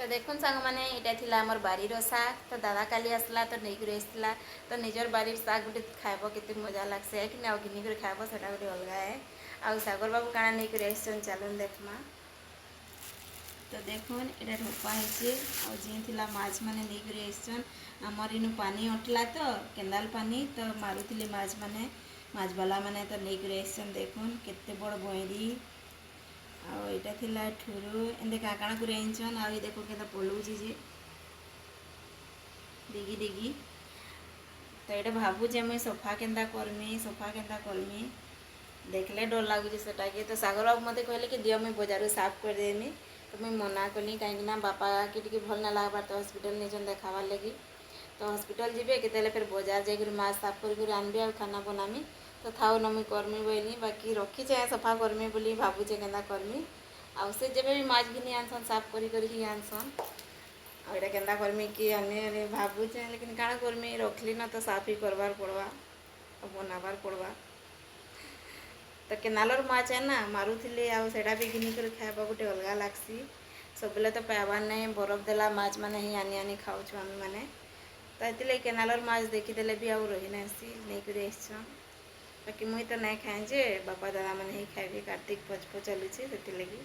तो देखुन सांग मैंने यहाँ थी आमर बारीर शाग तो दादा काली आसला तो नहीं आसला तो निजर बारीर शाग गोटे खाइब के मजा लगसे है कि घिनिक खाइब से गोटे अलग है आउ सागर बाबू काଣା नहीं आसन चलन देखमा। तो देखुन ये रोपा है जी माछ मैंने नहीं आसन आमर इन पानी अटला तो केनाल पानी तो मारुले माछ मैंने माछवाला मैंने तो नहीं आसन देखुन केते बड़ बईरी आईटा थिला ठुरु एंदे काकाणा कर आईछन आ देखो केता पलौची जे डिगी डिगी तो ये भावुचे मुई सफा केन्ता करमी देखले डर लगुच सेटा के तो सागर बाबू मत कहले कि दियो मुई बजार साफ कर देमी तो मुई मना कली कहीं बापा कि भल ना लगबार तो हॉस्पिटल नहीं देखाबार लगी तो हॉस्पिटल जीवे केते फिर बजार जाकर माछ साफ कर आनबी आ खाना बनामी तो थाउ न मुई करमी बोली बाकी रखीचे सफा करमी बोली भावुचे केन्ता करमी आउ से जब भी माछ घिनी आनसन साफ करी आनसन आईटा केन्ता करमी कि अने भावुचे लेकिन काଣା करमी रखली ना तो साफ ही करवार पड़वा बनाबार पड़वा तो केनालर माछ है ना मारुले आटा भी घिनिक खाइबा गोटे अलग लगसी सब बेले तो पाइबार नहीं बरफ देला माछ मैंने ही आनी आनी खाऊँ आम मैंने तो ये केनालर माछ देखीदे भी आउ रही नासी नहीं आसन बाकी मुई तो नहीं खाए जे बापा दादा मैंने ही खाइबे कार्तिक पचपो चलुचे से लगी।